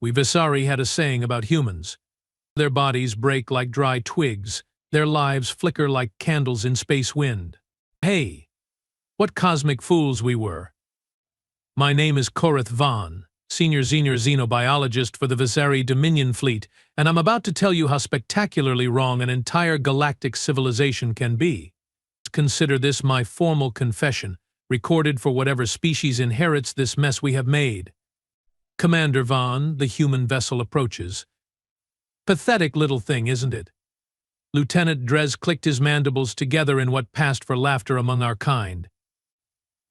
We Visari had a saying about humans. Their bodies break like dry twigs, their lives flicker like candles in space wind. Hey, what cosmic fools we were. My name is Korith Vaughn, Senior Xenobiologist for the Visari Dominion Fleet, and I'm about to tell you how spectacularly wrong an entire galactic civilization can be. Consider this my formal confession, recorded for whatever species inherits this mess we have made. Commander Vaughn, the human vessel approaches. Pathetic little thing, isn't it? Lieutenant Drez clicked his mandibles together in what passed for laughter among our kind.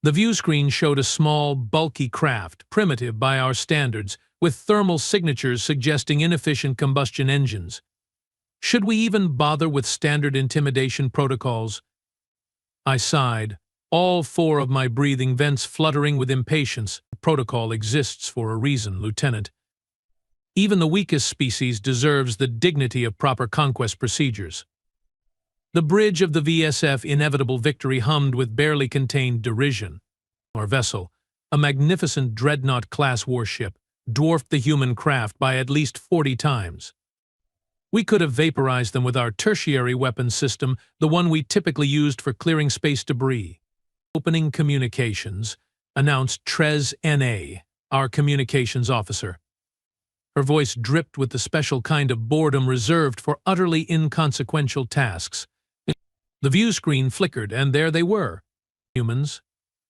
The view screen showed a small, bulky craft, primitive by our standards, with thermal signatures suggesting inefficient combustion engines. Should we even bother with standard intimidation protocols? I sighed, all four of my breathing vents fluttering with impatience. Protocol exists for a reason, Lieutenant. Even the weakest species deserves the dignity of proper conquest procedures. The bridge of the VSF Inevitable Victory hummed with barely contained derision. Our vessel, a magnificent dreadnought-class warship, dwarfed the human craft by at least 40 times. We could have vaporized them with our tertiary weapons system, the one we typically used for clearing space debris. Opening communications, announced Trez N.A., our communications officer. Her voice dripped with the special kind of boredom reserved for utterly inconsequential tasks. The view screen flickered, and there they were. Humans,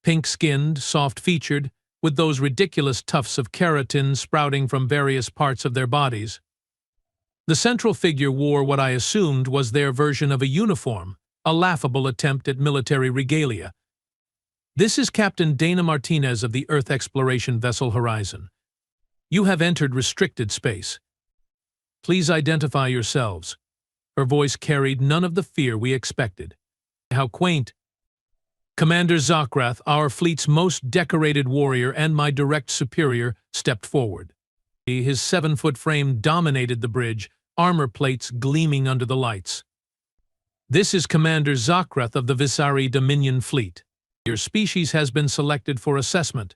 pink-skinned, soft-featured, with those ridiculous tufts of keratin sprouting from various parts of their bodies. The central figure wore what I assumed was their version of a uniform, a laughable attempt at military regalia. This is Captain Dana Martinez of the Earth exploration vessel Horizon. You have entered restricted space. Please identify yourselves. Her voice carried none of the fear we expected. How quaint. Commander Zokrath, our fleet's most decorated warrior and my direct superior, stepped forward. His 7-foot frame dominated the bridge, armor plates gleaming under the lights. This is Commander Zokrath of the Visari Dominion Fleet. Your species has been selected for assessment.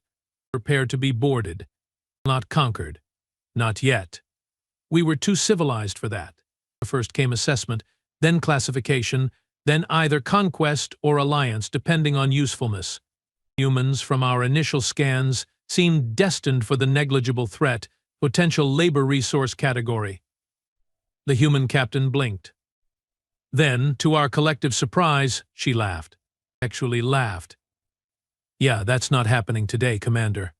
Prepare to be boarded. Not conquered. Not yet. We were too civilized for that. First came assessment, then classification, then either conquest or alliance, depending on usefulness. Humans, from our initial scans, seemed destined for the negligible threat, potential labor resource category. The human captain blinked. Then, to our collective surprise, she laughed. Actually laughed. Yeah, that's not happening today, Commander.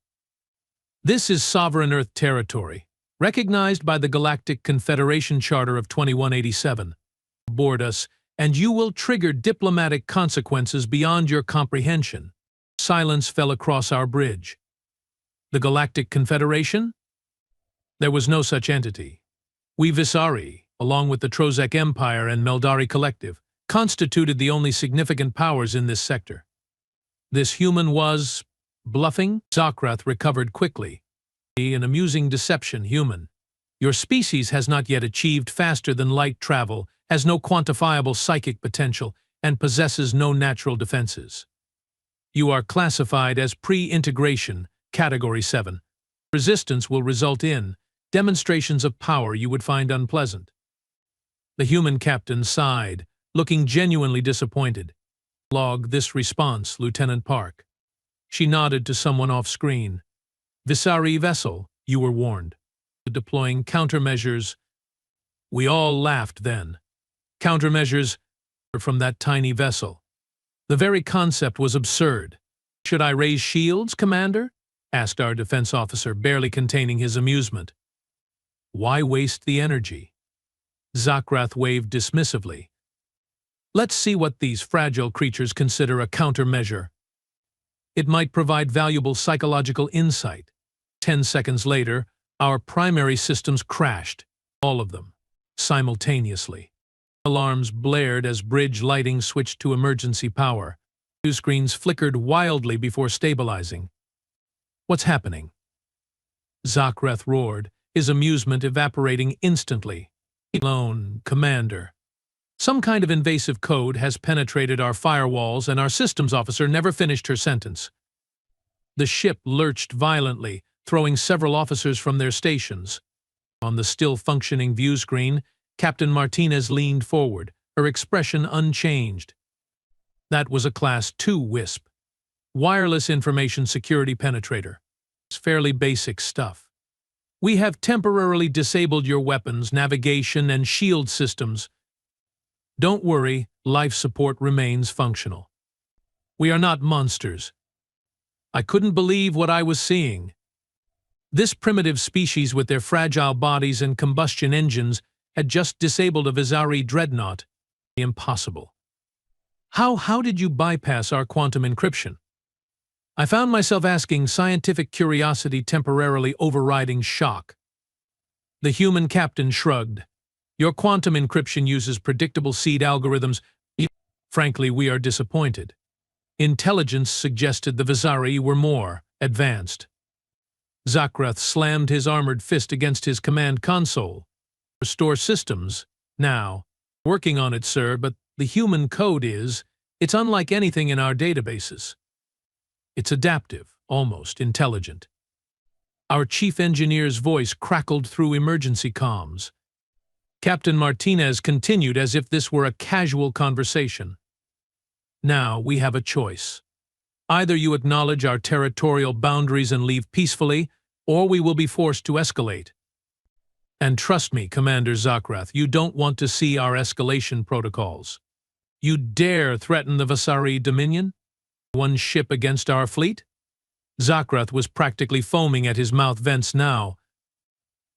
This is Sovereign Earth territory, recognized by the Galactic Confederation Charter of 2187. Board us, and you will trigger diplomatic consequences beyond your comprehension. Silence fell across our bridge. The Galactic Confederation? There was no such entity. We Visari, along with the Trozek Empire and Meldari Collective, constituted the only significant powers in this sector. This human was bluffing. Zokrath recovered quickly. An amusing deception, human. Your species has not yet achieved faster-than-light travel, has no quantifiable psychic potential, and possesses no natural defenses. You are classified as pre-integration, Category 7. Resistance will result in demonstrations of power you would find unpleasant. The human captain sighed, looking genuinely disappointed. Log this response, Lieutenant Park. She nodded to someone off-screen. Visari vessel, you were warned. Deploying countermeasures. We all laughed then. Countermeasures from that tiny vessel. The very concept was absurd. Should I raise shields, Commander? Asked our defense officer, barely containing his amusement. Why waste the energy? Zokrath waved dismissively. Let's see what these fragile creatures consider a countermeasure. It might provide valuable psychological insight. 10 seconds later, our primary systems crashed, all of them, simultaneously. Alarms blared as bridge lighting switched to emergency power. View screens flickered wildly before stabilizing. What's happening? Zokrath roared, his amusement evaporating instantly. Alone, Commander. Some kind of invasive code has penetrated our firewalls, and our systems officer never finished her sentence. The ship lurched violently, throwing several officers from their stations. On the still-functioning view screen, Captain Martinez leaned forward, her expression unchanged. That was a Class 2 WISP. Wireless Information Security Penetrator. It's fairly basic stuff. We have temporarily disabled your weapons, navigation, and shield systems. Don't worry, life support remains functional. We are not monsters. I couldn't believe what I was seeing. This primitive species with their fragile bodies and combustion engines had just disabled a Visari dreadnought. Impossible. How did you bypass our quantum encryption? I found myself asking, scientific curiosity temporarily overriding shock. The human captain shrugged. Your quantum encryption uses predictable seed algorithms. Frankly, we are disappointed. Intelligence suggested the Visari were more advanced. Zakrath slammed his armored fist against his command console. Restore systems. Now. Working on it, sir, but the human code it's unlike anything in our databases. It's adaptive, almost intelligent. Our chief engineer's voice crackled through emergency comms. Captain Martinez continued as if this were a casual conversation. Now we have a choice. Either you acknowledge our territorial boundaries and leave peacefully, or we will be forced to escalate. And trust me, Commander Zakrath, you don't want to see our escalation protocols. You dare threaten the Visari Dominion? One ship against our fleet? Zakrath was practically foaming at his mouth vents now.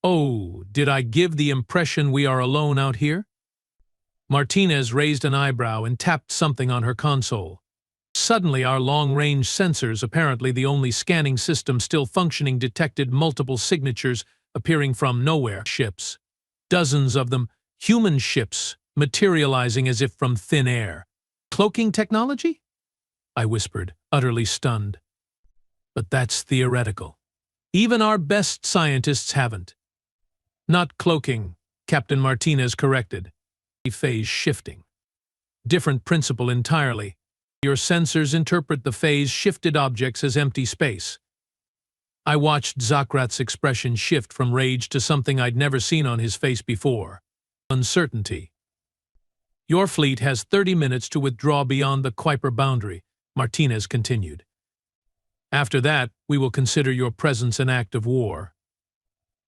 Oh, did I give the impression we are alone out here? Martinez raised an eyebrow and tapped something on her console. Suddenly, our long-range sensors, apparently the only scanning system still functioning, detected multiple signatures appearing from nowhere. Ships. Dozens of them, human ships, materializing as if from thin air. Cloaking technology? I whispered, utterly stunned. But that's theoretical. Even our best scientists haven't. Not cloaking, Captain Martinez corrected. Phase shifting. Different principle entirely. Your sensors interpret the phase-shifted objects as empty space. I watched Zakrath's expression shift from rage to something I'd never seen on his face before. Uncertainty. Your fleet has 30 minutes to withdraw beyond the Kuiper boundary, Martinez continued. After that, we will consider your presence an act of war.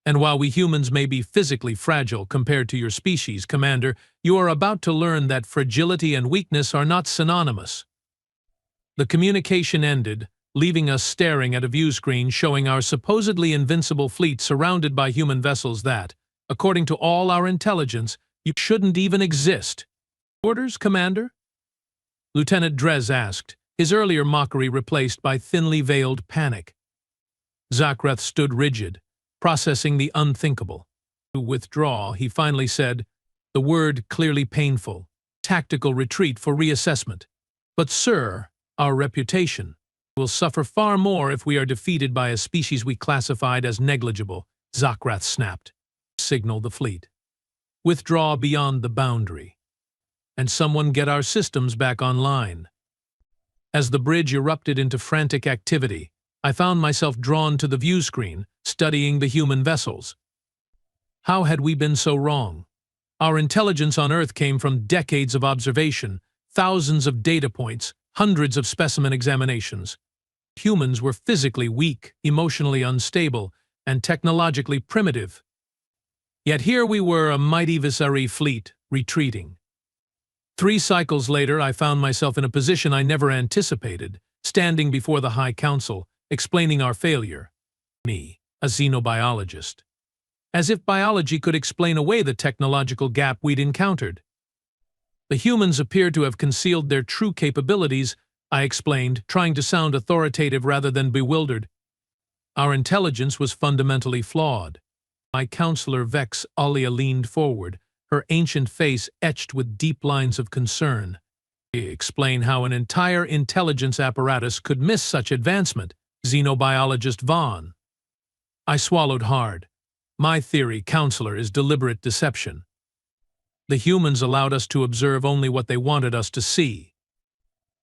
And while we humans may be physically fragile compared to your species, Commander, you are about to learn that fragility and weakness are not synonymous. The communication ended, leaving us staring at a view screen showing our supposedly invincible fleet surrounded by human vessels that, according to all our intelligence, you shouldn't even exist. Orders, Commander? Lieutenant Drez asked, his earlier mockery replaced by thinly veiled panic. Zakrath stood rigid, processing the unthinkable. To withdraw, he finally said, the word clearly painful, tactical retreat for reassessment. But, sir, our reputation will suffer far more if we are defeated by a species we classified as negligible, Zakrath snapped. Signal the fleet. Withdraw beyond the boundary. And someone get our systems back online. As the bridge erupted into frantic activity, I found myself drawn to the view screen, studying the human vessels. How had we been so wrong? Our intelligence on Earth came from decades of observation, thousands of data points, hundreds of specimen examinations. Humans were physically weak, emotionally unstable, and technologically primitive. Yet here we were, a mighty Visari fleet, retreating. 3 cycles later, I found myself in a position I never anticipated, standing before the High Council, explaining our failure. Me, a xenobiologist. As if biology could explain away the technological gap we'd encountered. The humans appear to have concealed their true capabilities, I explained, trying to sound authoritative rather than bewildered. Our intelligence was fundamentally flawed. My counselor Vex Alia leaned forward, her ancient face etched with deep lines of concern. Explain how an entire intelligence apparatus could miss such advancement, xenobiologist Vaughn. I swallowed hard. My theory, counselor, is deliberate deception. The humans allowed us to observe only what they wanted us to see.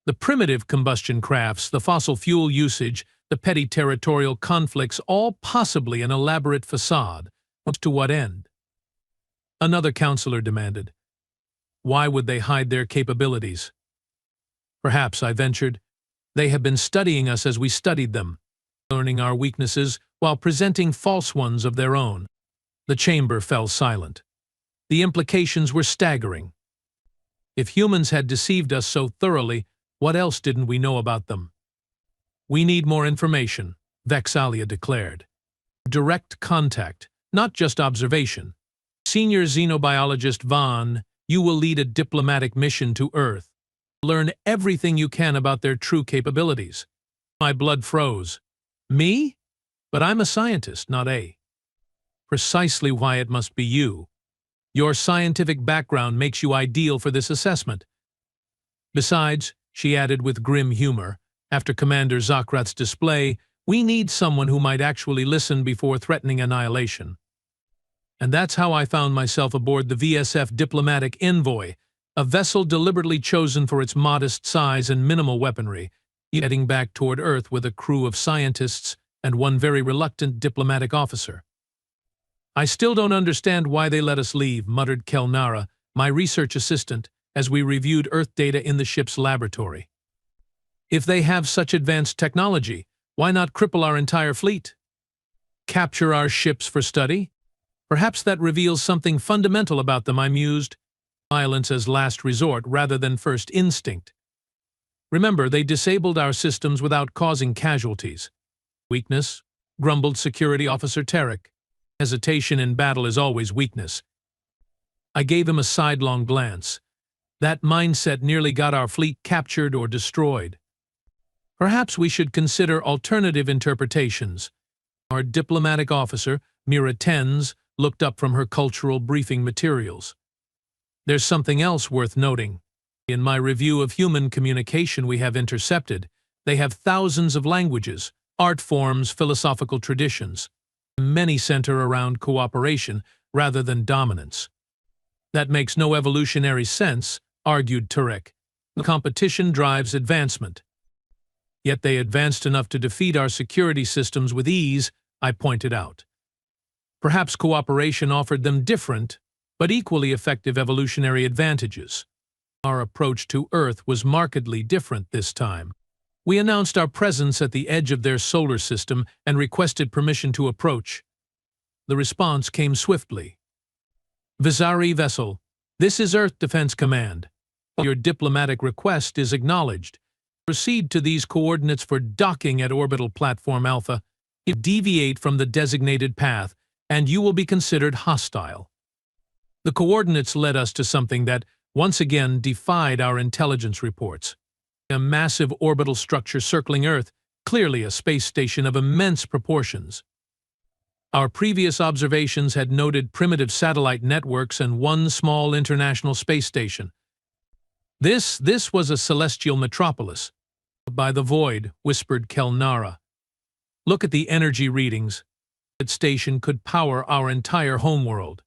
The primitive combustion crafts, the fossil fuel usage, The petty territorial conflicts, all possibly an elaborate facade. To what end? Another counselor demanded. Why would they hide their capabilities? Perhaps, I ventured, they have been studying us as we studied them, learning our weaknesses while presenting false ones of their own. The chamber fell silent. The implications were staggering. If humans had deceived us so thoroughly, what else didn't we know about them? We need more information, Vexalia declared. Direct contact, not just observation. Senior xenobiologist Vaughn, you will lead a diplomatic mission to Earth. Learn everything you can about their true capabilities. My blood froze. Me? But I'm a scientist, not a. Precisely why it must be you. Your scientific background makes you ideal for this assessment. Besides, she added with grim humor, after Commander Zokrath's display, we need someone who might actually listen before threatening annihilation. And that's how I found myself aboard the VSF Diplomatic Envoy, a vessel deliberately chosen for its modest size and minimal weaponry, heading back toward Earth with a crew of scientists and one very reluctant diplomatic officer. I still don't understand why they let us leave, muttered Kelnara, my research assistant, as we reviewed Earth data in the ship's laboratory. If they have such advanced technology, why not cripple our entire fleet? Capture our ships for study? Perhaps that reveals something fundamental about them, I mused. Violence as last resort rather than first instinct. Remember, they disabled our systems without causing casualties. Weakness, grumbled Security Officer Tarek. Hesitation in battle is always weakness. I gave him a sidelong glance. That mindset nearly got our fleet captured or destroyed. Perhaps we should consider alternative interpretations. Our diplomatic officer, Mira Tens, looked up from her cultural briefing materials. There's something else worth noting. In my review of human communication we have intercepted, they have thousands of languages, art forms, philosophical traditions. Many center around cooperation rather than dominance. That makes no evolutionary sense, argued Turek. Competition drives advancement. Yet they advanced enough to defeat our security systems with ease, I pointed out. Perhaps cooperation offered them different, but equally effective evolutionary advantages. Our approach to Earth was markedly different this time. We announced our presence at the edge of their solar system and requested permission to approach. The response came swiftly. Vizari vessel, this is Earth Defense Command. Your diplomatic request is acknowledged. Proceed to these coordinates for docking at Orbital Platform Alpha. Deviate from the designated path, and you will be considered hostile. The coordinates led us to something that, once again, defied our intelligence reports. A massive orbital structure circling Earth, clearly a space station of immense proportions. Our previous observations had noted primitive satellite networks and one small international space station. This was a celestial metropolis. By the void, whispered Kelnara. Look at the energy readings. That station could power our entire homeworld.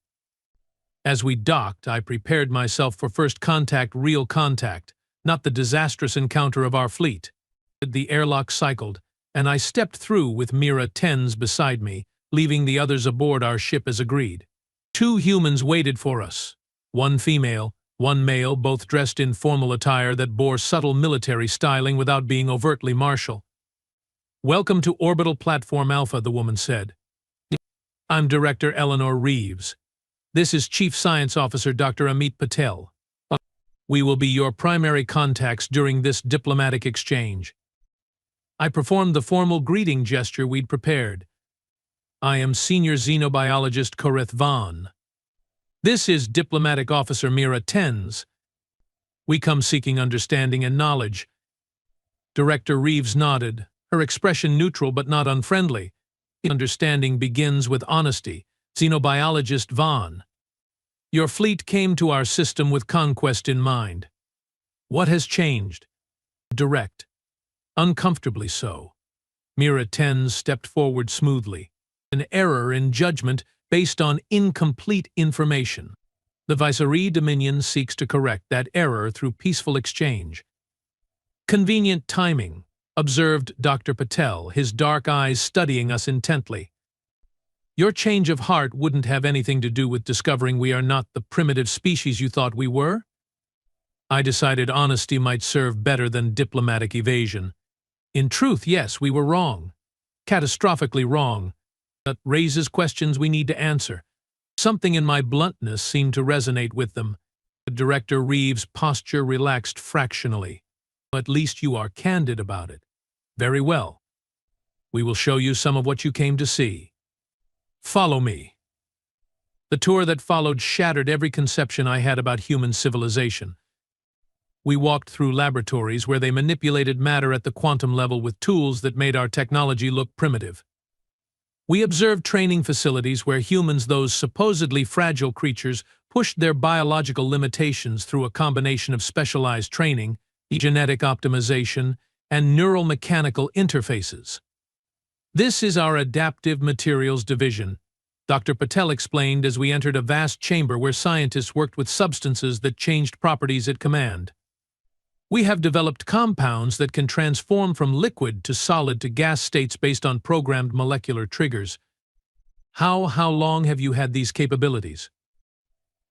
As we docked, I prepared myself for first contact, real contact, not the disastrous encounter of our fleet. The airlock cycled, and I stepped through with Mira Tens beside me, leaving the others aboard our ship as agreed. 2 humans waited for us. 1 female, 1 male, both dressed in formal attire that bore subtle military styling without being overtly martial. Welcome to Orbital Platform Alpha, the woman said. I'm Director Eleanor Reeves. This is Chief Science Officer Dr. Amit Patel. We will be your primary contacts during this diplomatic exchange. I performed the formal greeting gesture we'd prepared. I am Senior Xenobiologist Koreth Vaughn. This is Diplomatic Officer Mira Tens. We come seeking understanding and knowledge. Director Reeves nodded, her expression neutral but not unfriendly. Understanding begins with honesty. Xenobiologist Vaughn. Your fleet came to our system with conquest in mind. What has changed? Direct. Uncomfortably so. Mira Tens stepped forward smoothly. An error in judgment based on incomplete information. The Viceroy Dominion seeks to correct that error through peaceful exchange. Convenient timing, observed Dr. Patel, his dark eyes studying us intently. Your change of heart wouldn't have anything to do with discovering we are not the primitive species you thought we were? I decided honesty might serve better than diplomatic evasion. In truth, yes, we were wrong. Catastrophically wrong. That raises questions we need to answer. Something in my bluntness seemed to resonate with them. Director Reeves' posture relaxed fractionally. At least you are candid about it. Very well. We will show you some of what you came to see. Follow me. The tour that followed shattered every conception I had about human civilization. We walked through laboratories where they manipulated matter at the quantum level with tools that made our technology look primitive. We observed training facilities where humans, those supposedly fragile creatures, pushed their biological limitations through a combination of specialized training, genetic optimization, and neural mechanical interfaces. This is our Adaptive Materials Division, Dr. Patel explained as we entered a vast chamber where scientists worked with substances that changed properties at command. We have developed compounds that can transform from liquid to solid to gas states based on programmed molecular triggers. How long have you had these capabilities?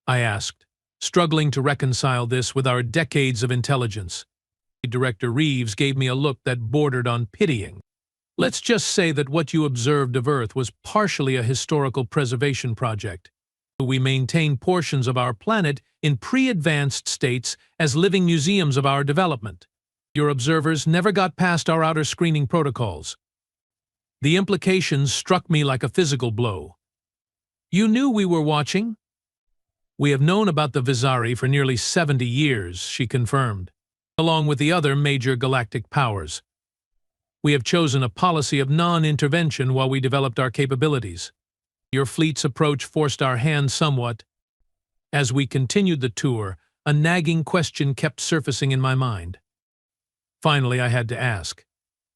I asked, struggling to reconcile this with our decades of intelligence. Director Reeves gave me a look that bordered on pitying. Let's just say that what you observed of Earth was partially a historical preservation project. We maintain portions of our planet in pre-advanced states as living museums of our development. Your observers never got past our outer screening protocols. The implications struck me like a physical blow. You knew we were watching? We have known about the Visari for nearly 70 years, she confirmed, along with the other major galactic powers. We have chosen a policy of non-intervention while we developed our capabilities. Your fleet's approach forced our hand somewhat. As we continued the tour, a nagging question kept surfacing in my mind. Finally, I had to ask,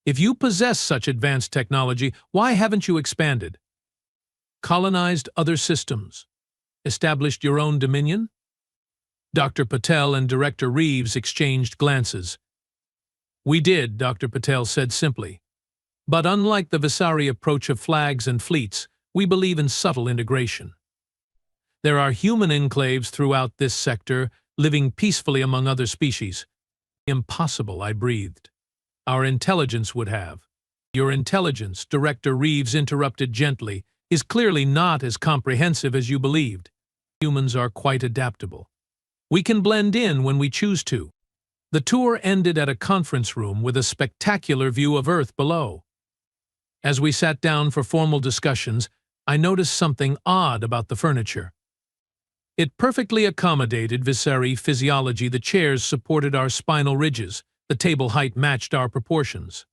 if you possess such advanced technology, why haven't you expanded? Colonized other systems? Established your own dominion? Dr. Patel and Director Reeves exchanged glances. We did, Dr. Patel said simply. But unlike the Visari approach of flags and fleets, we believe in subtle integration. There are human enclaves throughout this sector, living peacefully among other species. Impossible, I breathed. Our intelligence would have. Your intelligence, Director Reeves interrupted gently, is clearly not as comprehensive as you believed. Humans are quite adaptable. We can blend in when we choose to. The tour ended at a conference room with a spectacular view of Earth below. As we sat down for formal discussions, I noticed something odd about the furniture. It perfectly accommodated Visari physiology. The chairs supported our spinal ridges. The table height matched our proportions.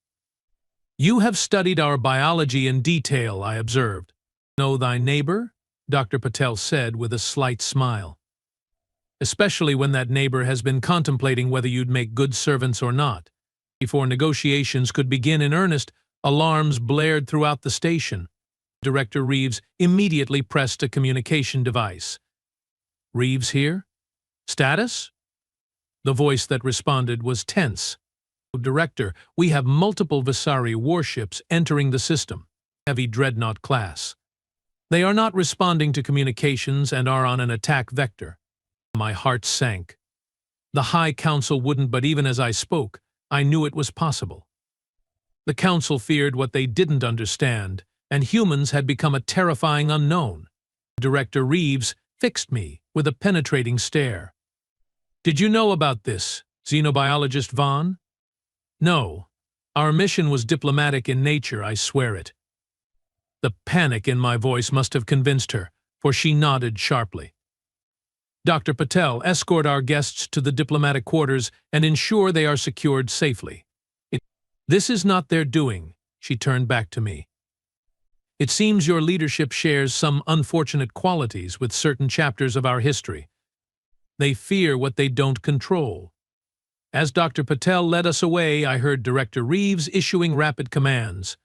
You have studied our biology in detail, I observed. Know thy neighbor? Dr. Patel said with a slight smile. Especially when that neighbor has been contemplating whether you'd make good servants or not. Before negotiations could begin in earnest, alarms blared throughout the station. Director Reeves immediately pressed a communication device. Reeves here? Status? The voice that responded was tense. Director, we have multiple Visari warships entering the system, heavy dreadnought class. They are not responding to communications and are on an attack vector. My heart sank. The High Council wouldn't, but even as I spoke, I knew it was possible. The Council feared what they didn't understand, and humans had become a terrifying unknown. Director Reeves fixed me with a penetrating stare. Did you know about this, xenobiologist Vaughn? No. Our mission was diplomatic in nature, I swear it. The panic in my voice must have convinced her, for she nodded sharply. Dr. Patel, escort our guests to the diplomatic quarters and ensure they are secured safely. This is not their doing, she turned back to me. It seems your leadership shares some unfortunate qualities with certain chapters of our history. They fear what they don't control. As Dr. Patel led us away, I heard Director Reeves issuing rapid commands.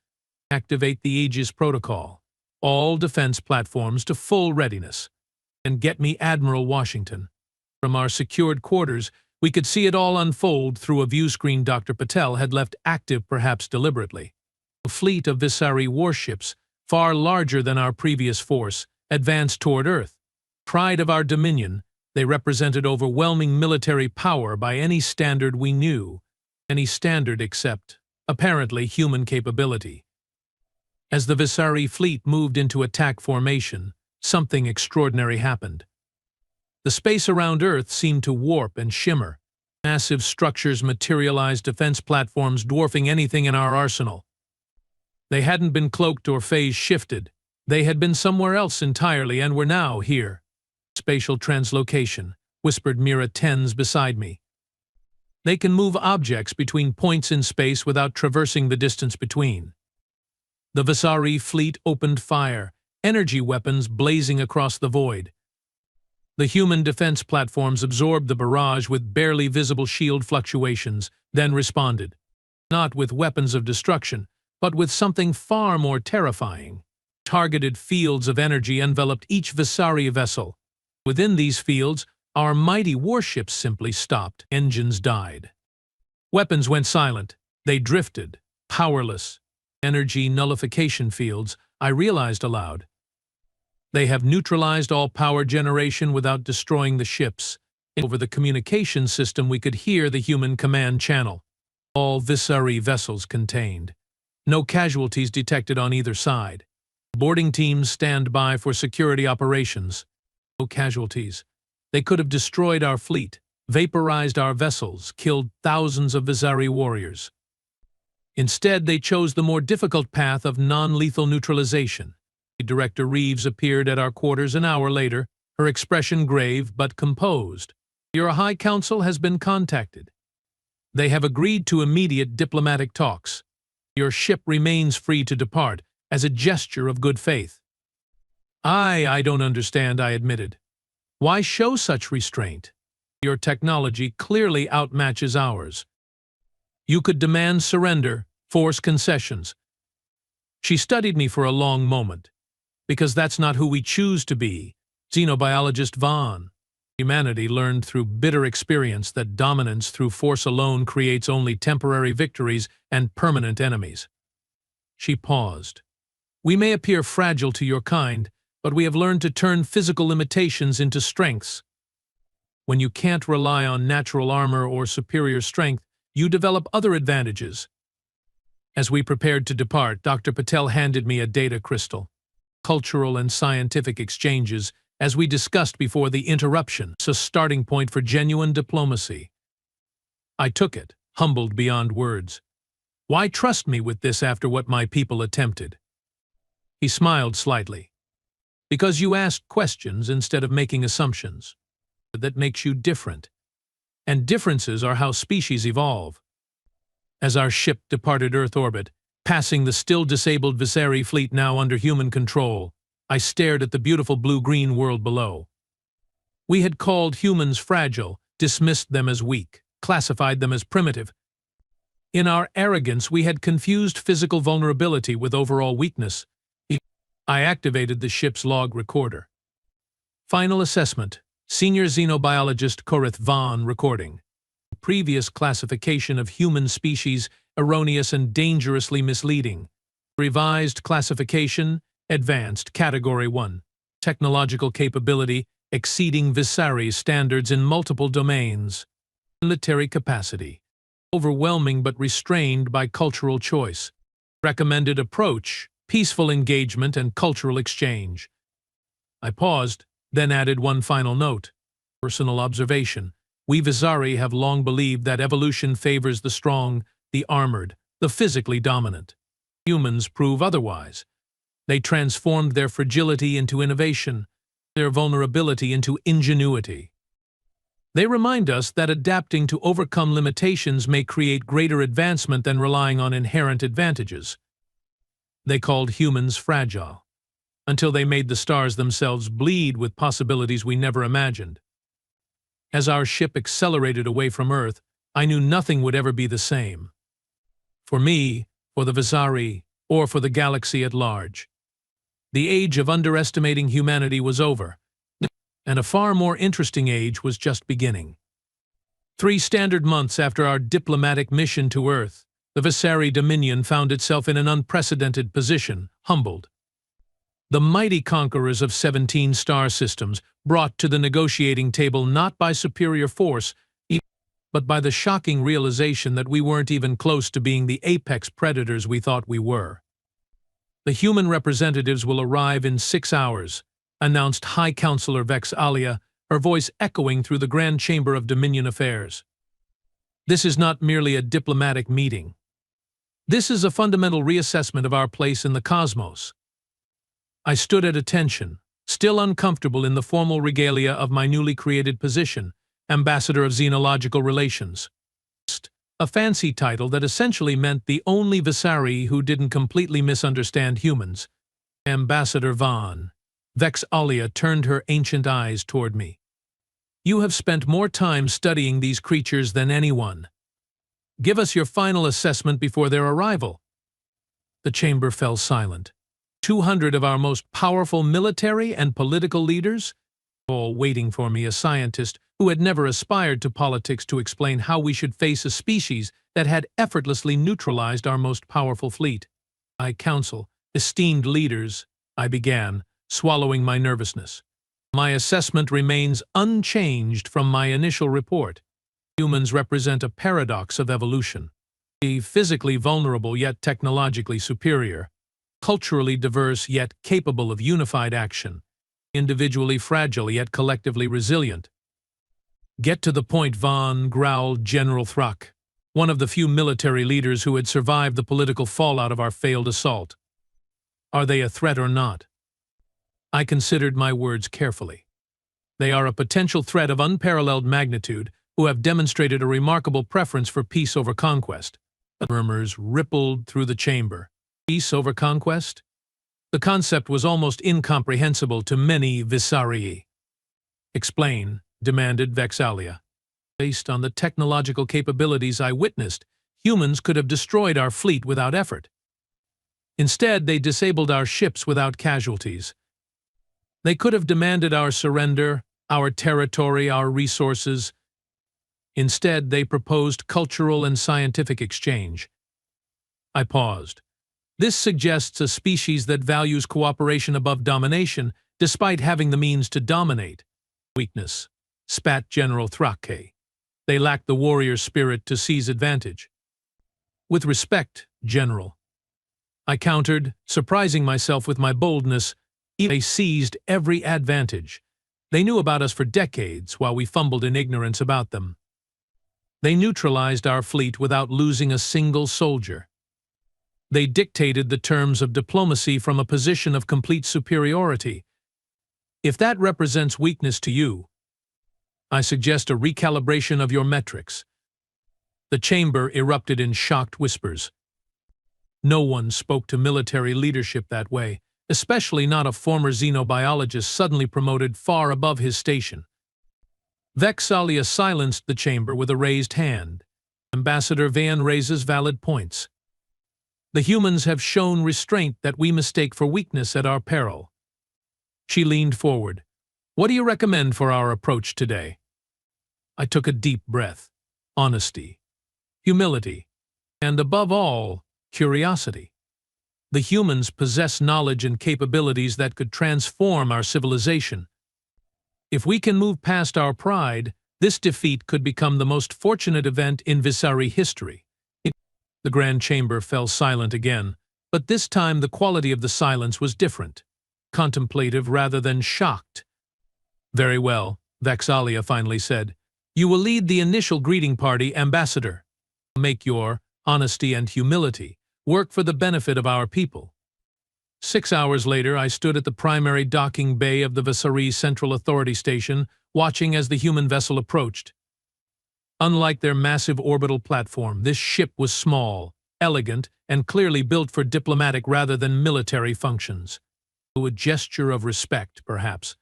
Activate the Aegis Protocol. All defense platforms to full readiness. And get me Admiral Washington. From our secured quarters, We could see it all unfold through a view screen Dr. Patel had left active, perhaps deliberately. A fleet of Visari warships, far larger than our previous force, advanced toward Earth. Pride of our dominion, they represented overwhelming military power by any standard we knew, any standard except, apparently, human capability. As the Visari fleet moved into attack formation, something extraordinary happened. The space around Earth seemed to warp and shimmer. Massive structures materialized, defense platforms dwarfing anything in our arsenal. They hadn't been cloaked or phase shifted. They had been somewhere else entirely and were now here. Spatial translocation, whispered Mira Tens beside me. They can move objects between points in space without traversing the distance between. The Visari fleet opened fire, energy weapons blazing across the void. The human defense platforms absorbed the barrage with barely visible shield fluctuations, then responded. Not with weapons of destruction, but with something far more terrifying. Targeted fields of energy enveloped each Visari vessel. Within these fields, our mighty warships simply stopped. Engines died. Weapons went silent. They drifted, powerless. Energy nullification fields, I realized aloud. They have neutralized all power generation without destroying the ships. Over the communication system we could hear the human command channel. All Visari vessels contained. No casualties detected on either side. Boarding teams stand by for security operations. No casualties. They could have destroyed our fleet, vaporized our vessels, killed thousands of Visari warriors. Instead, they chose the more difficult path of non-lethal neutralization. Director Reeves appeared at our quarters an hour later, her expression grave but composed. Your High Council has been contacted. They have agreed to immediate diplomatic talks. Your ship remains free to depart, as a gesture of good faith. I don't understand, I admitted. Why show such restraint? Your technology clearly outmatches ours. You could demand surrender, force concessions. She studied me for a long moment. Because that's not who we choose to be. Xenobiologist Vaughn. Humanity learned through bitter experience that dominance through force alone creates only temporary victories and permanent enemies. She paused. We may appear fragile to your kind, but we have learned to turn physical limitations into strengths. When you can't rely on natural armor or superior strength, you develop other advantages. As we prepared to depart, Dr. Patel handed me a data crystal. Cultural and scientific exchanges, as we discussed before the interruption, a starting point for genuine diplomacy. I took it, humbled beyond words. Why trust me with this after what my people attempted? He smiled slightly. Because you asked questions instead of making assumptions. That makes you different. And differences are how species evolve. As our ship departed Earth orbit, passing the still-disabled Visari fleet now under human control, I stared at the beautiful blue-green world below. We had called humans fragile, dismissed them as weak, classified them as primitive. In our arrogance, we had confused physical vulnerability with overall weakness. I activated the ship's log recorder. Final assessment. Senior Xenobiologist Korith Vaughn recording. Previous classification of human species erroneous and dangerously misleading. Revised classification, advanced, Category 1. Technological capability, exceeding Visari standards in multiple domains. Military capacity, overwhelming but restrained by cultural choice. Recommended approach, peaceful engagement and cultural exchange. I paused, then added one final note. Personal observation. We Visari have long believed that evolution favors the strong, the armored, the physically dominant. Humans prove otherwise. They transformed their fragility into innovation, their vulnerability into ingenuity. They remind us that adapting to overcome limitations may create greater advancement than relying on inherent advantages. They called humans fragile, until they made the stars themselves bleed with possibilities we never imagined. As our ship accelerated away from Earth, I knew nothing would ever be the same. For me, for the Visari, or for the galaxy at large. The age of underestimating humanity was over, and a far more interesting age was just beginning. 3 standard months after our diplomatic mission to Earth, the Visari Dominion found itself in an unprecedented position, humbled. The mighty conquerors of 17 star systems brought to the negotiating table not by superior force, but by the shocking realization that we weren't even close to being the apex predators we thought we were. The human representatives will arrive in 6 hours, announced High Counselor Vex Alia, her voice echoing through the Grand Chamber of Dominion Affairs. This is not merely a diplomatic meeting. This is a fundamental reassessment of our place in the cosmos. I stood at attention, still uncomfortable in the formal regalia of my newly created position, Ambassador of Xenological Relations. A fancy title that essentially meant the only Visari who didn't completely misunderstand humans. Ambassador Vaughn. Vex Alia turned her ancient eyes toward me. You have spent more time studying these creatures than anyone. Give us your final assessment before their arrival. The chamber fell silent. 200 of our most powerful military and political leaders, all waiting for me, a scientist who had never aspired to politics, to explain how we should face a species that had effortlessly neutralized our most powerful fleet. I counsel, esteemed leaders, I began, swallowing my nervousness. My assessment remains unchanged from my initial report. Humans represent a paradox of evolution. Physically vulnerable yet technologically superior. Culturally diverse yet capable of unified action. Individually fragile yet collectively resilient. Get to the point, Vaughn, growled General Thruck, one of the few military leaders who had survived the political fallout of our failed assault. Are they a threat or not? I considered my words carefully. They are a potential threat of unparalleled magnitude who have demonstrated a remarkable preference for peace over conquest. Murmurs rippled through the chamber. Peace over conquest? The concept was almost incomprehensible to many Visarii. Explain, demanded Vex Alia. Based on the technological capabilities I witnessed, humans could have destroyed our fleet without effort. Instead, they disabled our ships without casualties. They could have demanded our surrender, our territory, our resources. Instead, they proposed cultural and scientific exchange. I paused. This suggests a species that values cooperation above domination, despite having the means to dominate. Weakness, spat General Thrake. They lack the warrior spirit to seize advantage. With respect, General, I countered, surprising myself with my boldness. They seized every advantage. They knew about us for decades while we fumbled in ignorance about them. They neutralized our fleet without losing a single soldier. They dictated the terms of diplomacy from a position of complete superiority. If that represents weakness to you, I suggest a recalibration of your metrics. The chamber erupted in shocked whispers. No one spoke to military leadership that way, especially not a former xenobiologist suddenly promoted far above his station. Vex Alia silenced the chamber with a raised hand. Ambassador Van raises valid points. The humans have shown restraint that we mistake for weakness at our peril. She leaned forward. What do you recommend for our approach today? I took a deep breath. Honesty, humility, and above all, curiosity. The humans possess knowledge and capabilities that could transform our civilization. If we can move past our pride, this defeat could become the most fortunate event in Visari history. The Grand Chamber fell silent again, but this time the quality of the silence was different, contemplative rather than shocked. Very well, Vex Alia finally said. You will lead the initial greeting party, Ambassador. Make your honesty and humility work for the benefit of our people. 6 hours later, I stood at the primary docking bay of the Visari Central Authority Station, watching as the human vessel approached. Unlike their massive orbital platform, this ship was small, elegant, and clearly built for diplomatic rather than military functions. A gesture of respect, perhaps.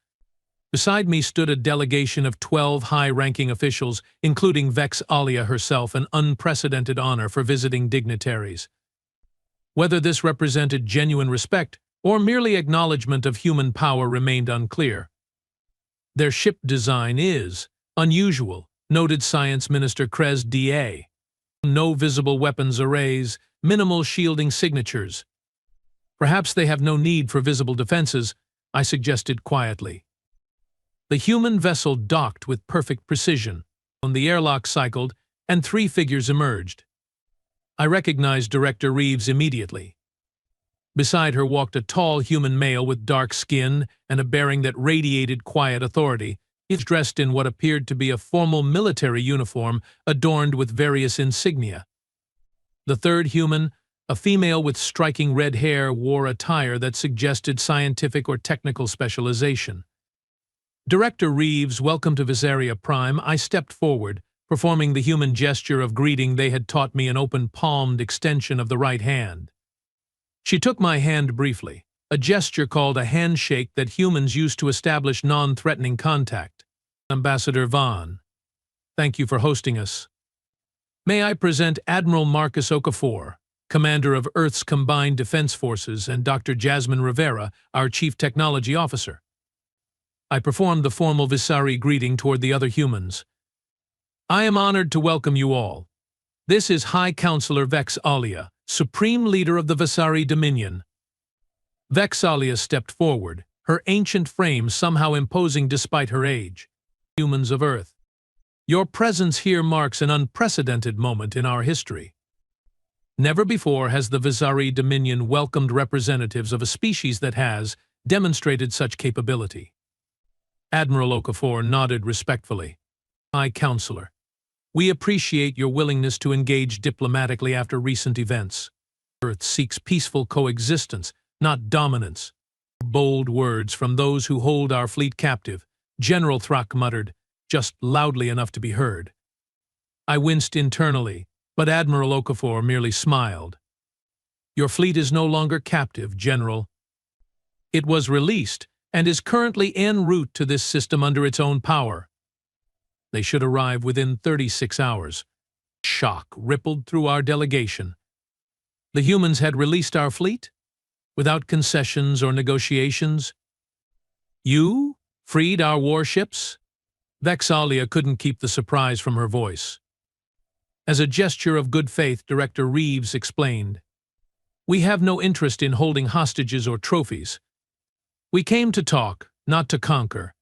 Beside me stood a delegation of 12 high-ranking officials, including Vex Alia herself, an unprecedented honor for visiting dignitaries. Whether this represented genuine respect or merely acknowledgement of human power remained unclear. Their ship design is unusual, Noted Science Minister Krez D.A. No visible weapons arrays, minimal shielding signatures. Perhaps they have no need for visible defenses, I suggested quietly. The human vessel docked with perfect precision. The airlock cycled, and 3 figures emerged. I recognized Director Reeves immediately. Beside her walked a tall human male with dark skin and a bearing that radiated quiet authority. He was dressed in what appeared to be a formal military uniform adorned with various insignia. The third human, a female with striking red hair, wore attire that suggested scientific or technical specialization. Director Reeves, welcome to Visaria Prime. I stepped forward, performing the human gesture of greeting they had taught me, an open-palmed extension of the right hand. She took my hand briefly, a gesture called a handshake that humans use to establish non-threatening contact. Ambassador Vaughn, thank you for hosting us. May I present Admiral Marcus Okafor, Commander of Earth's Combined Defense Forces, and Dr. Jasmine Rivera, our Chief Technology Officer. I performed the formal Visari greeting toward the other humans. I am honored to welcome you all. This is High Counselor Vex Alia, Supreme Leader of the Visari Dominion. Vex Alia stepped forward, her ancient frame somehow imposing despite her age. Humans of Earth, your presence here marks an unprecedented moment in our history. Never before has the Visari Dominion welcomed representatives of a species that has demonstrated such capability. Admiral Okafor nodded respectfully. High Counselor, we appreciate your willingness to engage diplomatically after recent events. Earth seeks peaceful coexistence, not dominance. Bold words from those who hold our fleet captive, General Thrak muttered, just loudly enough to be heard. I winced internally, but Admiral Okafor merely smiled. Your fleet is no longer captive, General. It was released and is currently en route to this system under its own power. They should arrive within 36 hours. Shock rippled through our delegation. The humans had released our fleet? Without concessions or negotiations? You freed our warships? Vex Alia couldn't keep the surprise from her voice. As a gesture of good faith, Director Reeves explained, we have no interest in holding hostages or trophies. We came to talk, not to conquer.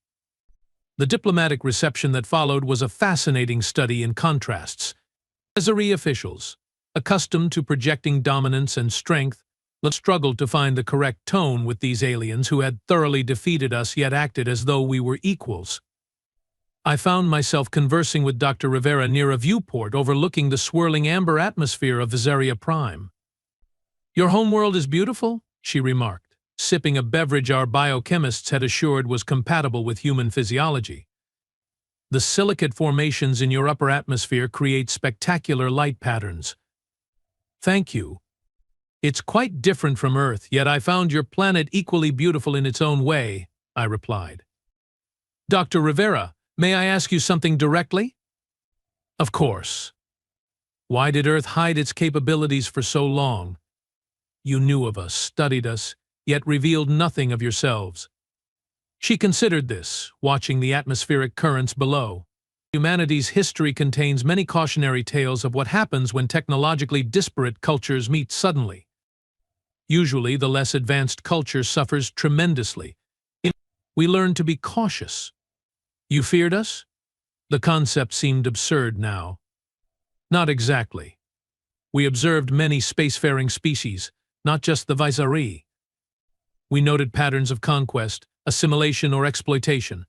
The diplomatic reception that followed was a fascinating study in contrasts. Visari officials, accustomed to projecting dominance and strength, struggled to find the correct tone with these aliens who had thoroughly defeated us yet acted as though we were equals. I found myself conversing with Dr. Rivera near a viewport overlooking the swirling amber atmosphere of Visaria Prime. Your homeworld is beautiful, she remarked, sipping a beverage our biochemists had assured was compatible with human physiology. The silicate formations in your upper atmosphere create spectacular light patterns. Thank you. It's quite different from Earth, yet I found your planet equally beautiful in its own way, I replied. Dr. Rivera, may I ask you something directly? Of course. Why did Earth hide its capabilities for so long? You knew of us, studied us, yet revealed nothing of yourselves. She considered this, watching the atmospheric currents below. Humanity's history contains many cautionary tales of what happens when technologically disparate cultures meet suddenly. Usually, the less advanced culture suffers tremendously. We learn to be cautious. You feared us? The concept seemed absurd now. Not exactly. We observed many spacefaring species, not just the Visari. We noted patterns of conquest, assimilation, or exploitation.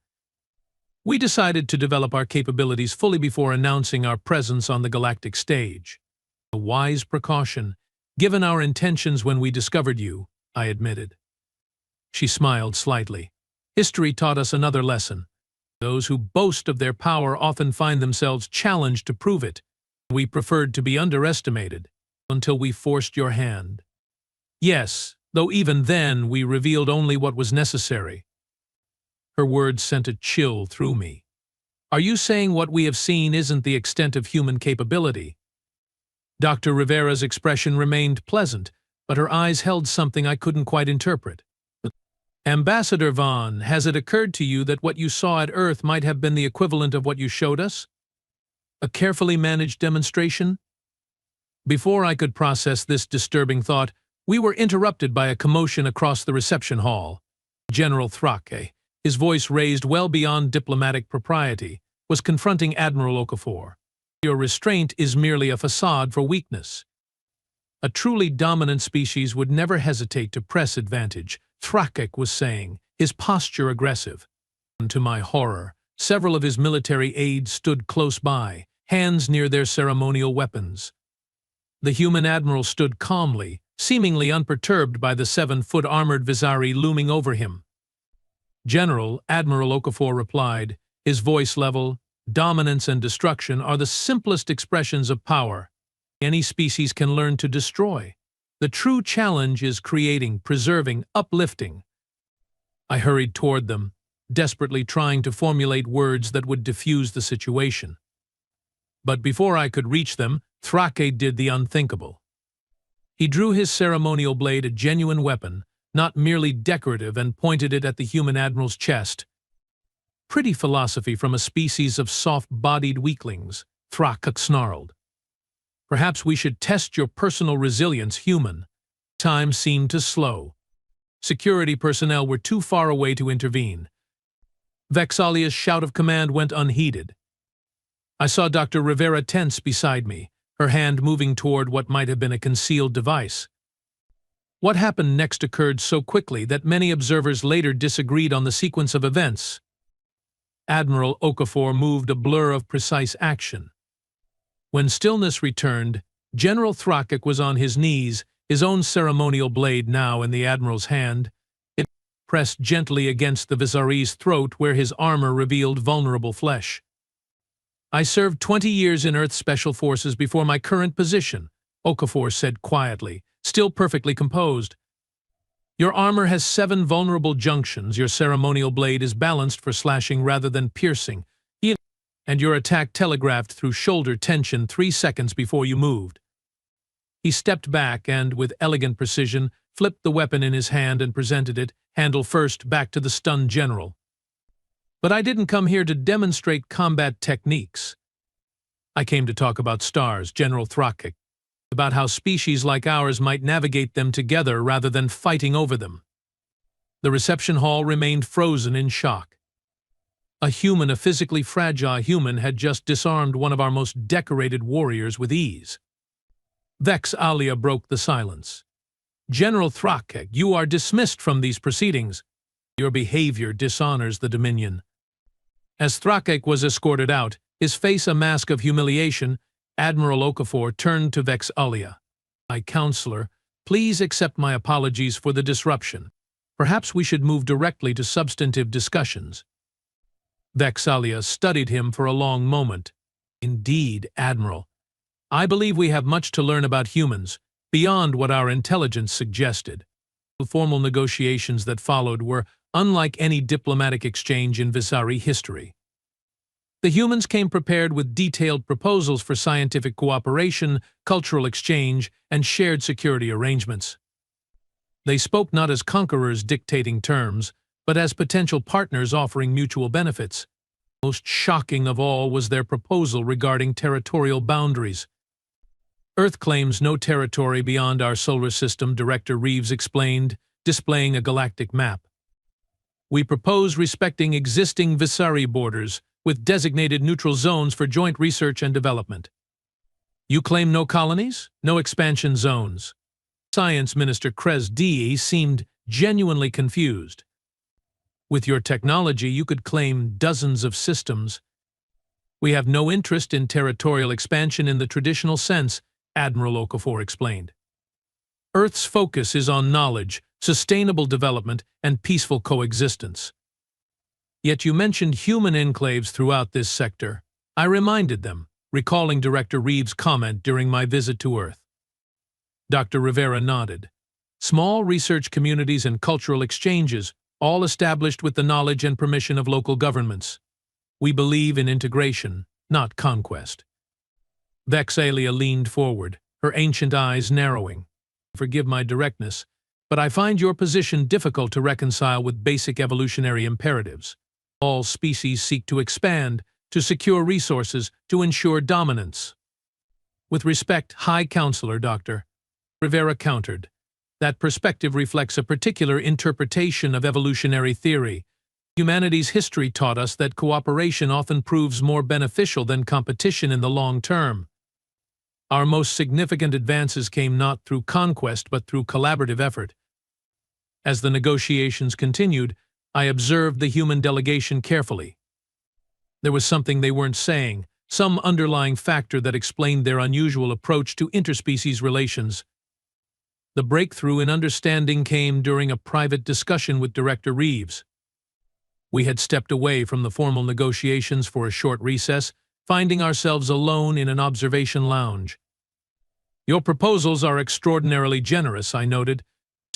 We decided to develop our capabilities fully before announcing our presence on the galactic stage. A wise precaution, given our intentions when we discovered you, I admitted. She smiled slightly. History taught us another lesson. Those who boast of their power often find themselves challenged to prove it. We preferred to be underestimated until we forced your hand. Yes, though even then we revealed only what was necessary. Her words sent a chill through me. Are you saying what we have seen isn't the extent of human capability? Dr. Rivera's expression remained pleasant, but her eyes held something I couldn't quite interpret. Ambassador Vaughn, has it occurred to you that what you saw at Earth might have been the equivalent of what you showed us? A carefully managed demonstration? Before I could process this disturbing thought, we were interrupted by a commotion across the reception hall. General Thrake, his voice raised well beyond diplomatic propriety, was confronting Admiral Okafor. Your restraint is merely a facade for weakness. A truly dominant species would never hesitate to press advantage, Thrake was saying, his posture aggressive. To my horror, several of his military aides stood close by, hands near their ceremonial weapons. The human admiral stood calmly, seemingly unperturbed by the 7-foot armored Visari looming over him. General, Admiral Okafor replied, his voice level, dominance and destruction are the simplest expressions of power any species can learn to destroy. The true challenge is creating, preserving, uplifting. I hurried toward them, desperately trying to formulate words that would diffuse the situation. But before I could reach them, Thrake did the unthinkable. He drew his ceremonial blade, a genuine weapon, not merely decorative, and pointed it at the human admiral's chest. Pretty philosophy from a species of soft-bodied weaklings, Thrake snarled. Perhaps we should test your personal resilience, human. Time seemed to slow. Security personnel were too far away to intervene. Vexalia's shout of command went unheeded. I saw Dr. Rivera tense beside me, her hand moving toward what might have been a concealed device. What happened next occurred so quickly that many observers later disagreed on the sequence of events. Admiral Okafor moved, a blur of precise action. When stillness returned, General Thrake was on his knees, his own ceremonial blade now in the admiral's hand. It pressed gently against the Visari's throat where his armor revealed vulnerable flesh. I served 20 years in Earth's Special Forces before my current position, Okafor said quietly, still perfectly composed. Your armor has 7 vulnerable junctions, your ceremonial blade is balanced for slashing rather than piercing, and your attack telegraphed through shoulder tension 3 seconds before you moved. He stepped back and, with elegant precision, flipped the weapon in his hand and presented it, handle first, back to the stunned general. But I didn't come here to demonstrate combat techniques. I came to talk about stars, General Thrake, about how species like ours might navigate them together rather than fighting over them. The reception hall remained frozen in shock. A physically fragile human, had just disarmed one of our most decorated warriors with ease. Vexalia broke the silence. General Thrake, you are dismissed from these proceedings. Your behavior dishonors the Dominion. As Thrake was escorted out, his face a mask of humiliation, Admiral Okafor turned to Vexalia. My counselor, please accept my apologies for the disruption. Perhaps we should move directly to substantive discussions. Vexalia studied him for a long moment. Indeed, Admiral. I believe we have much to learn about humans, beyond what our intelligence suggested. The formal negotiations that followed were unlike any diplomatic exchange in Visari history. The humans came prepared with detailed proposals for scientific cooperation, cultural exchange, and shared security arrangements. They spoke not as conquerors dictating terms, but as potential partners offering mutual benefits. Most shocking of all was their proposal regarding territorial boundaries. Earth claims no territory beyond our solar system, Director Reeves explained, displaying a galactic map. We propose respecting existing Visari borders, with designated neutral zones for joint research and development. You claim no colonies, no expansion zones. Science Minister Krez D seemed genuinely confused. With your technology, you could claim dozens of systems. We have no interest in territorial expansion in the traditional sense, Admiral Okafor explained. Earth's focus is on knowledge, sustainable development, and peaceful coexistence. Yet you mentioned human enclaves throughout this sector. I reminded them, recalling Director Reeves' comment during my visit to Earth. Dr. Rivera nodded. Small research communities and cultural exchanges, all established with the knowledge and permission of local governments. We believe in integration, not conquest. Vexalia leaned forward, her ancient eyes narrowing. Forgive my directness, but I find your position difficult to reconcile with basic evolutionary imperatives. All species seek to expand, to secure resources, to ensure dominance. With respect, High Counselor, Dr. Rivera countered. That perspective reflects a particular interpretation of evolutionary theory. Humanity's history taught us that cooperation often proves more beneficial than competition in the long term. Our most significant advances came not through conquest but through collaborative effort. As the negotiations continued, I observed the human delegation carefully. There was something they weren't saying, some underlying factor that explained their unusual approach to interspecies relations. The breakthrough in understanding came during a private discussion with Director Reeves. We had stepped away from the formal negotiations for a short recess, finding ourselves alone in an observation lounge. "Your proposals are extraordinarily generous," I noted.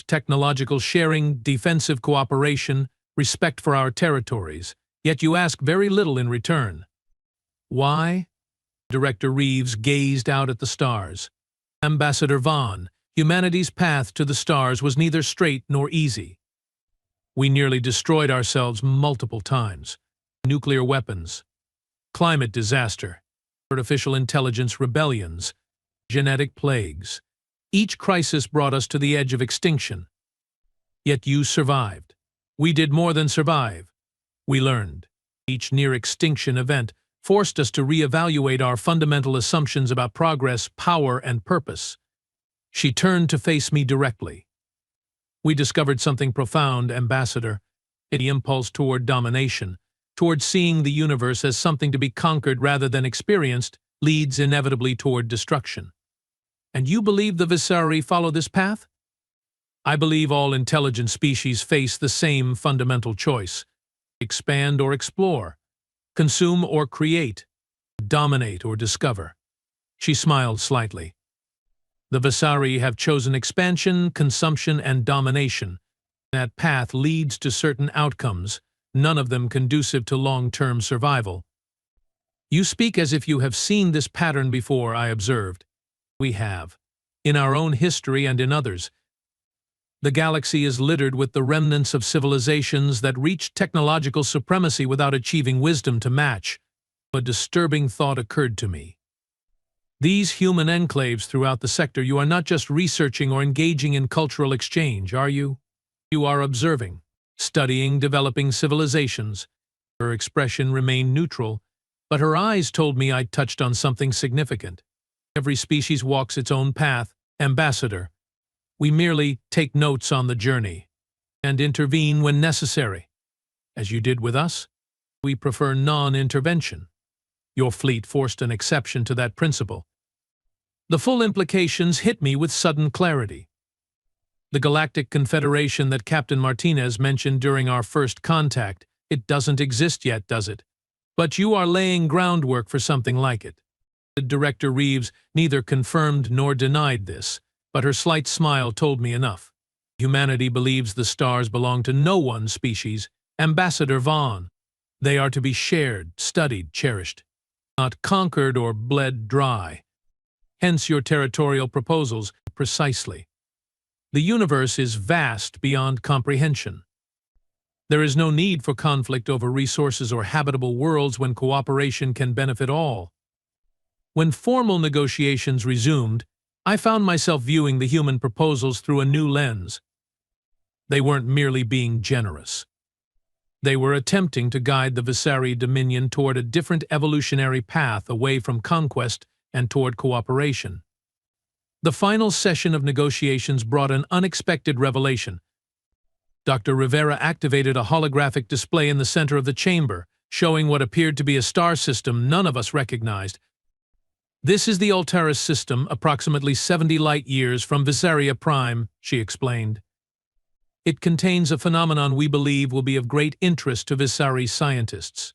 "Technological sharing, defensive cooperation, respect for our territories, yet you ask very little in return." "Why?" Director Reeves gazed out at the stars. "Ambassador Vaughn, humanity's path to the stars was neither straight nor easy. We nearly destroyed ourselves multiple times. Nuclear weapons, climate disaster, artificial intelligence rebellions, genetic plagues. Each crisis brought us to the edge of extinction. Yet you survived. We did more than survive. We learned. Each near-extinction event forced us to reevaluate our fundamental assumptions about progress, power, and purpose." She turned to face me directly. "We discovered something profound, Ambassador. The impulse toward domination, toward seeing the universe as something to be conquered rather than experienced, leads inevitably toward destruction. And you believe the Visari follow this path?" "I believe all intelligent species face the same fundamental choice: expand or explore, consume or create, dominate or discover." She smiled slightly. "The Visari have chosen expansion, consumption, and domination. That path leads to certain outcomes, none of them conducive to long-term survival." "You speak as if you have seen this pattern before," I observed. "We have. In our own history and in others. The galaxy is littered with the remnants of civilizations that reached technological supremacy without achieving wisdom to match." A disturbing thought occurred to me. "These human enclaves throughout the sector, you are not just researching or engaging in cultural exchange, are you? You are observing, studying, developing civilizations." Her expression remained neutral, but her eyes told me I'd touched on something significant. "Every species walks its own path, Ambassador. We merely take notes on the journey and intervene when necessary. As you did with us, we prefer non-intervention. Your fleet forced an exception to that principle." The full implications hit me with sudden clarity. "The Galactic Confederation that Captain Martinez mentioned during our first contact, it doesn't exist yet, does it? But you are laying groundwork for something like it." Director Reeves neither confirmed nor denied this, but her slight smile told me enough. "Humanity believes the stars belong to no one species, Ambassador Vaughn. They are to be shared, studied, cherished, not conquered or bled dry. Hence your territorial proposals." "Precisely. The universe is vast beyond comprehension. There is no need for conflict over resources or habitable worlds when cooperation can benefit all." When formal negotiations resumed, I found myself viewing the human proposals through a new lens. They weren't merely being generous. They were attempting to guide the Visari Dominion toward a different evolutionary path away from conquest and toward cooperation. The final session of negotiations brought an unexpected revelation. Dr. Rivera activated a holographic display in the center of the chamber, showing what appeared to be a star system none of us recognized. "This is the Altaris system, approximately 70 light-years from Visaria Prime," she explained. "It contains a phenomenon we believe will be of great interest to Visari scientists."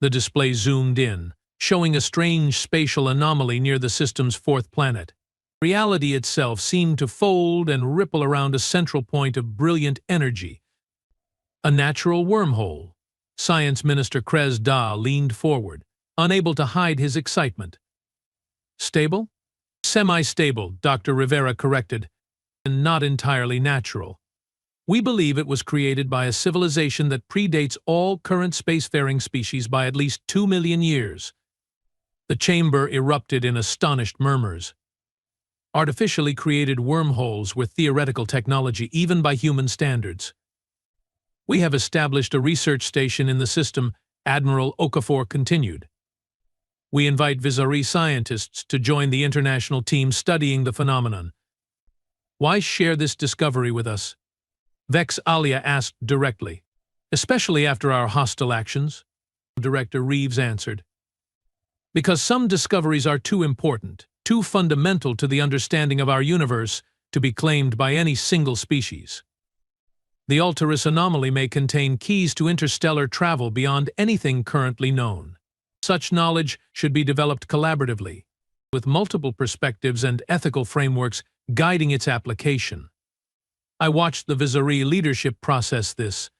The display zoomed in, showing a strange spatial anomaly near the system's fourth planet. Reality itself seemed to fold and ripple around a central point of brilliant energy. "A natural wormhole." Science Minister Krez Da leaned forward, unable to hide his excitement. "Stable?" "Semi-stable," Dr. Rivera corrected, "and not entirely natural. We believe it was created by a civilization that predates all current spacefaring species by at least 2 million years. The chamber erupted in astonished murmurs. Artificially created wormholes were theoretical technology even by human standards. We have established a research station in the system, Admiral Okafor continued. We invite Visari scientists to join the international team studying the phenomenon. Why share this discovery with us? Vex Alia asked directly. Especially after our hostile actions, Director Reeves answered. Because some discoveries are too important, too fundamental to the understanding of our universe to be claimed by any single species. The Altaris anomaly may contain keys to interstellar travel beyond anything currently known. Such knowledge should be developed collaboratively, with multiple perspectives and ethical frameworks guiding its application. I watched the Visari leadership process this.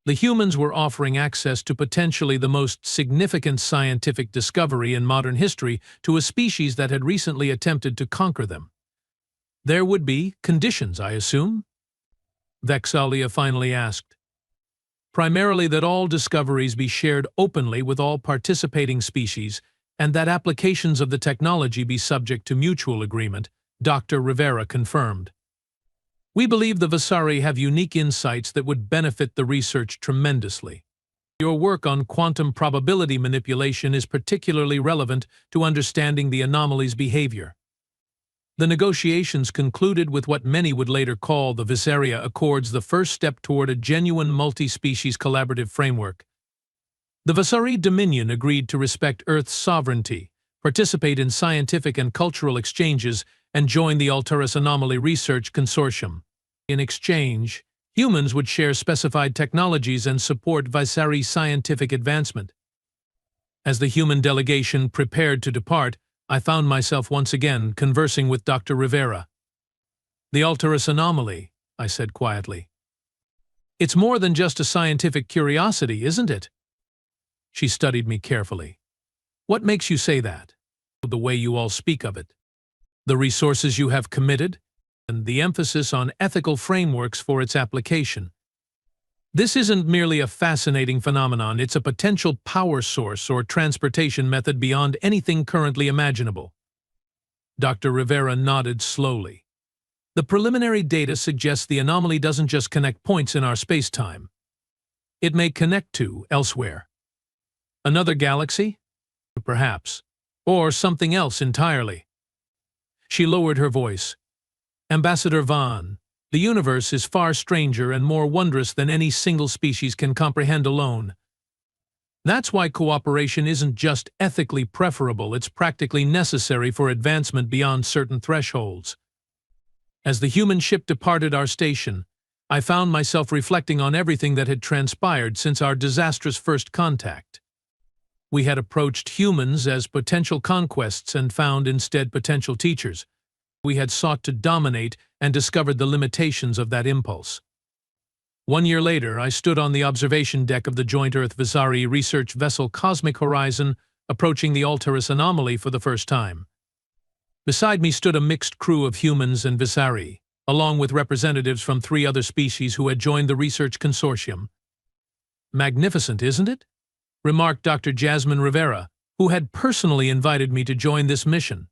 The humans were offering access to potentially the most significant scientific discovery in modern history to a species that had recently attempted to conquer them. There would be conditions, I assume? Vexalia finally asked. Primarily that all discoveries be shared openly with all participating species and that applications of the technology be subject to mutual agreement, Dr. Rivera confirmed. We believe the Visari have unique insights that would benefit the research tremendously. Your work on quantum probability manipulation is particularly relevant to understanding the anomaly's behavior. The negotiations concluded with what many would later call the Visaria Accords, the first step toward a genuine multi-species collaborative framework. The Visari Dominion agreed to respect Earth's sovereignty, participate in scientific and cultural exchanges, and join the Altaris Anomaly Research Consortium. In exchange, humans would share specified technologies and support Visari scientific advancement. As the human delegation prepared to depart, I found myself once again conversing with Dr. Rivera. The Altaris Anomaly, I said quietly. It's more than just a scientific curiosity, isn't it? She studied me carefully. What makes you say that? The way you all speak of it. The resources you have committed, and the emphasis on ethical frameworks for its application. This isn't merely a fascinating phenomenon, it's a potential power source or transportation method beyond anything currently imaginable. Dr. Rivera nodded slowly. The preliminary data suggests the anomaly doesn't just connect points in our space-time. It may connect to elsewhere. Another galaxy? Perhaps. Or something else entirely. She lowered her voice. Ambassador Vaughn, the universe is far stranger and more wondrous than any single species can comprehend alone. That's why cooperation isn't just ethically preferable, it's practically necessary for advancement beyond certain thresholds. As the human ship departed our station, I found myself reflecting on everything that had transpired since our disastrous first contact. We had approached humans as potential conquests and found instead potential teachers. We had sought to dominate and discovered the limitations of that impulse. 1 year later, I stood on the observation deck of the joint Earth-Visari research vessel Cosmic Horizon, approaching the Altaris anomaly for the first time. Beside me stood a mixed crew of humans and Visari, along with representatives from 3 other species who had joined the research consortium. Magnificent, isn't it? Remarked Dr. Jasmine Rivera, who had personally invited me to join this mission.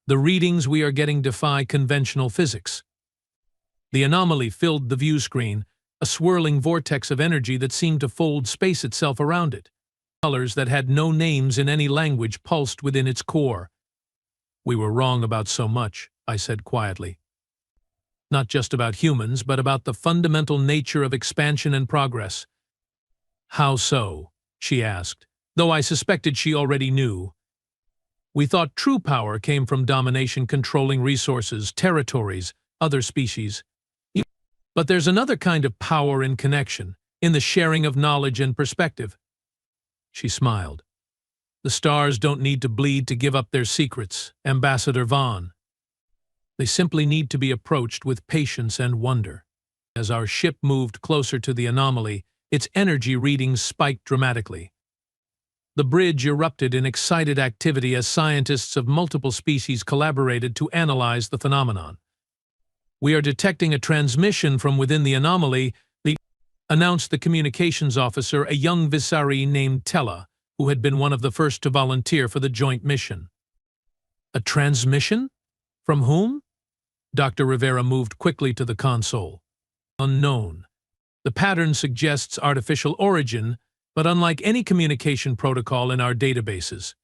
The readings we are getting defy conventional physics. The anomaly filled the view screen, a swirling vortex of energy that seemed to fold space itself around it. Colors that had no names in any language pulsed within its core. We were wrong about so much, I said quietly. Not just about humans, but about the fundamental nature of expansion and progress. How so? She asked, though I suspected she already knew. We thought true power came from domination, controlling resources, territories, other species. But there's another kind of power in connection, in the sharing of knowledge and perspective. She smiled. The stars don't need to bleed to give up their secrets, Ambassador Vaughn. They simply need to be approached with patience and wonder. As our ship moved closer to the anomaly, its energy readings spiked dramatically. The bridge erupted in excited activity as scientists of multiple species collaborated to analyze the phenomenon. We are detecting a transmission from within the anomaly, announced the communications officer, a young Visari named Tella, who had been one of the first to volunteer for the joint mission. A transmission? From whom? Dr. Rivera moved quickly to the console. Unknown. The pattern suggests artificial origin, but unlike any communication protocol in our databases.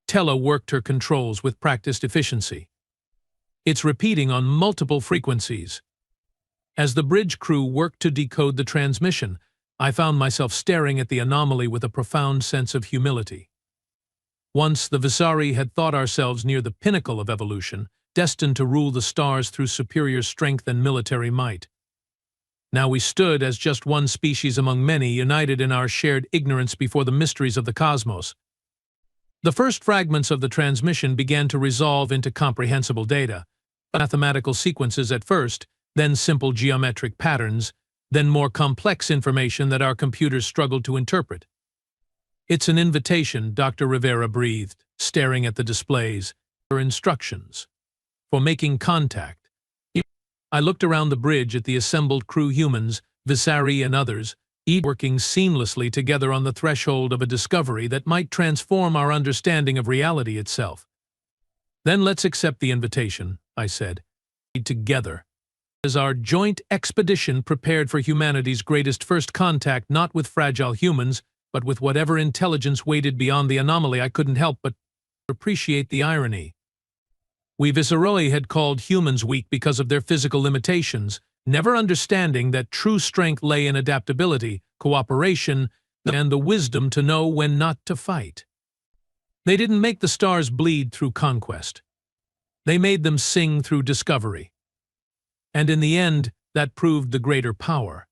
Tella worked her controls with practiced efficiency. It's repeating on multiple frequencies. As the bridge crew worked to decode the transmission, I found myself staring at the anomaly with a profound sense of humility. Once the Visari had thought ourselves near the pinnacle of evolution, destined to rule the stars through superior strength and military might. Now we stood as just one species among many, united in our shared ignorance before the mysteries of the cosmos. The first fragments of the transmission began to resolve into comprehensible data, mathematical sequences at first, then simple geometric patterns, then more complex information that our computers struggled to interpret. It's an invitation, Dr. Rivera breathed, staring at the displays. Her instructions. For making contact. I looked around the bridge at the assembled crew humans, Visari and others, each working seamlessly together on the threshold of a discovery that might transform our understanding of reality itself. Then let's accept the invitation, I said. Together. As our joint expedition prepared for humanity's greatest first contact, not with fragile humans, but with whatever intelligence waited beyond the anomaly, I couldn't help but appreciate the irony. We Visceroi had called humans weak because of their physical limitations, never understanding that true strength lay in adaptability, cooperation, and the wisdom to know when not to fight. They didn't make the stars bleed through conquest. They made them sing through discovery. And in the end, that proved the greater power.